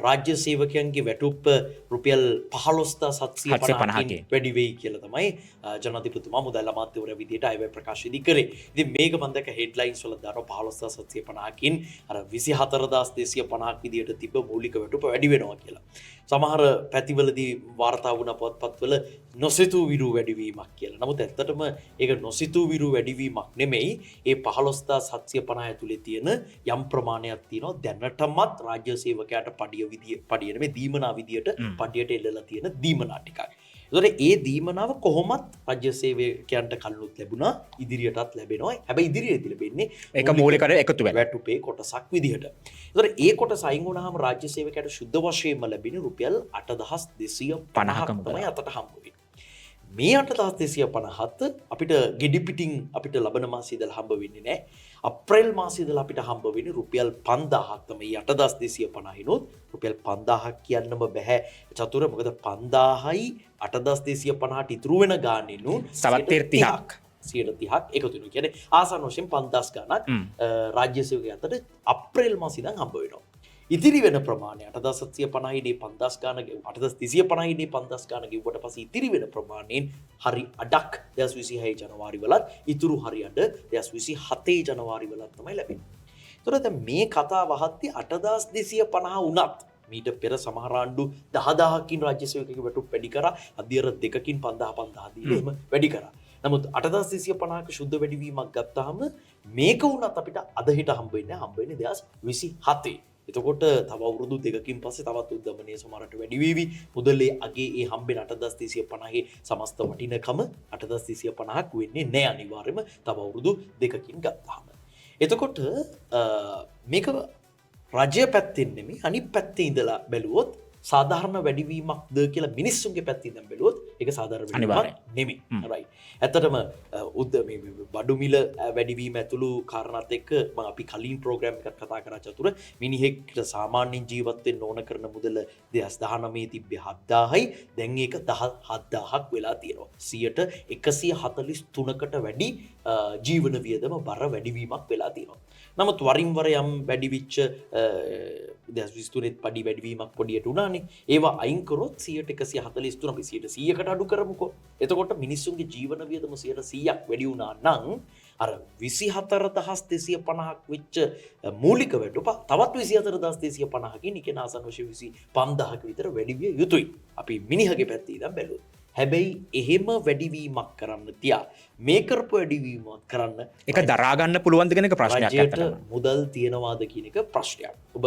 රාජ්‍ය සේවකයන්ගේ වැටුප් රුපියල් 15,750කින් වැඩි වෙයි කියලා තමයි ජනාධිපතිතුමා මුදල් අමාත්‍යවරයා විදියට අයවැය ප්‍රකාශයේදී කළේ. ඉතින් මේක මම දැක්ක හෙඩ්ලයින්ස් වල දානවා 15,750කින් අර 24,250ක් විදියට තිබ්බ මූලික වැටුප වැඩි වෙනවා කියලා. සමහර පැතිවලදී වාර්තා වුණ පොත්පත්වල නොසිතූ විරු වැඩිවීමක් කියලා. නමුත් ඇත්තටම ඒක නොසිතූ විරු වැඩිවීමක් නෙමෙයි. ඒ 15,750 ඇතුලේ තියෙන යම් ප්‍රමාණයක් තියෙනවා දැනටමත් රාජ්‍ය සේවකයාට පඩිය නෙමෙයි දීමනා විදියට පඩියට එල්ලලා තියෙන දීමනා ටිකක්. ඒතකොට ඒ දීමනාව කොහොමත් රාජ්‍ය සේවකයන්ට කලිනුත් ලැබුණා ඉදිරියටත් ලැබෙනවා. හැබැයි ඉදිරියේදී ලැබෙන්නේ ඒක මූලිකව එකතු වෙලා වැටුපේ කොටසක් විදියට. ඒතකොට ඒ කොටස අයින් වුණාම රාජ්‍ය සේවකයාට සුද්ධ වශයෙන්ම ලැබෙන රුපියල් 8,250ක් තමයි අතට හම්බ වෙන්නේ. මේ 8,250ත් අපිට ගෙඩි පිටින් අපිට ලබන මාසෙ ඉඳලා හම්බ වෙන්නේ නැහැ. අප්‍රේල් මාසෙ ඉඳලා අපිට හම්බ වෙන්නේ රුපියල් 5,000ක් තමයි 8,250 නොත් රුපියල් 5,000ක් කියන්නම බෑ චතුර. මොකද 5,000යි 8,250ට ඉතුරු වෙන ගානේ නු තවත් 30ක් 30ක් එකතු වෙනවා. කියන්නේ ආසන්න වශයෙන් 5,000 ගණක් රාජ්‍ය සේවකයන්ට අප්‍රේල් මාසෙ ඉඳන් හම්බ වෙනවා. ඉතිරි වෙන ප්‍රමාණය 8,750 දී 5,000 ගාන 8,250 දී 5,000 ගාන ගෙවුවට පස්සේ ඉතිරි වෙන ප්‍රමාණයෙන් හරි අඩක් 2026 ජනවාරි වලත් ඉතුරු හරි අඩ 2027 ජනවාරි වලත් තමයි ලැබෙන්නේ. ඒතකොට දැන් මේ කතාව අහද්දී 8,250 වුණත් මීට පෙර සමහර ආණ්ඩු 10,000කින් රාජ්‍ය සේවකයෙකු වැටුප් වැඩි කරා. අධ්‍යයන දෙකකින් 5,000 දීලා එහෙම වැඩි කරා. නමුත් 8,250ක සුද්ධ වැඩිවීමක් ගත්තාම මේක වුණත් අපිට අද හිට හම්බ වෙන්නේ 2027. එතකොට තව අවුරුදු දෙකකින් පස්සේ තවත් උද්දමනයේ සමහරට වැඩි වේවි. මුදලේ අගේ ඒ හම්බෙන 8,250 සමස්ත වටිනකම 8,250ක් වෙන්නේ නැහැ අනිවාර්යයෙන්ම තව අවුරුදු දෙකකින් ගත්තාම. එතකොට මේක රජය පැත්තෙන් නෙමෙයි අනිත් පැත්තේ ඉඳලා බැලුවොත් සාධාරණ වැඩිවීමක්ද කියලා මිනිස්සුන්ගේ පැත්තෙන් ඉඳන් බැලුවොත් ඒක සාධාරණ වැඩිවීමක් නෙමෙයි. රයිට්. ඇත්තටම මේ බඩු මිල වැඩිවීම ඇතුළු කාරණාත් එක්ක මම අපි කලින් ප්‍රෝග්‍රෑම් එකක් කතා කරා චතුර මිනිහෙක්ට සාමාන්‍යයෙන් ජීවත් වෙන්න ඕන කරන මුදල 2019 තිබ්බේ 7,000යි දැන් ඒක 17,000ක් වෙලා තියෙනවා. 143%කට වැඩි ජීවන වියදම බර වැඩිවීමක් වෙලා තියෙනවා. නමුත් වරින් වර යම් වැඩිවිච්ච 2023 පඩි වැඩිවීමක් පොඩියට උනානේ. ඒවා අයින් කරොත් 143 අපි 100කට අඩු කරමුකෝ. එතකොට මිනිස්සුන්ගේ ජීවන වියදම 100ක් වැඩි වුණා නම් අර 24,250ක් වෙච්ච මූලික වැටුප තවත් 24,250කින් ඉගෙන ආසන්න වශයෙන් 25,000ක විතර වැඩි විය යුතුයි. අපි මිනිහගේ පැත්තේ ඉඳන් බැලුවොත්. හැබැයි එහෙම වැඩිවීමක් කරන්න තියා මේ කරපු වැඩිවීමක් කරන්න ඒක දරා ගන්න පුළුවන්ද කියන එක ප්‍රශ්නයක් රජයට මුදල් තියනවාද කියන එක ප්‍රශ්නයක්. ඔබ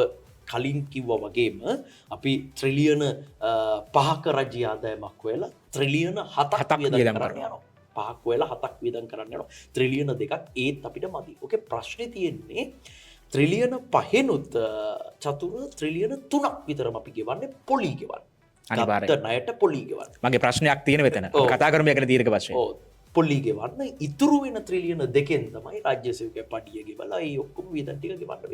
කලින් කිව්වා වගේම අපි ට්‍රිලියන 5ක රජ්‍ය ආදායමක් වෙලා ට්‍රිලියන 7ක් වියදම් කරන්න යනවා. 5ක් වෙලා 7ක් වියදම් කරන්න යනවා. ට්‍රිලියන 2ක් ඒත් අපිට මදි. ඕකේ ප්‍රශ්නේ තියෙන්නේ ට්‍රිලියන 5නුත් චතුර ට්‍රිලියන 3ක් විතරම අපි ගෙවන්නේ පොලි ගෙවන්නේ. අනිවාර්යයෙන් ණයට පොලි ගෙවන්න. මගේ ප්‍රශ්නයක් තියෙන වෙතන. කතා කරමු යකන දීර්ඝ වශයෙන්. ඔව්. පොලි ගෙවන්න ඉතුරු වෙන ට්‍රිලියන 2කින් තමයි රාජ්‍ය සේවකයා පඩිය ගෙවලා ඒ ඔක්කොම වියදම් ටික ගෙවන්න වෙන්නේ.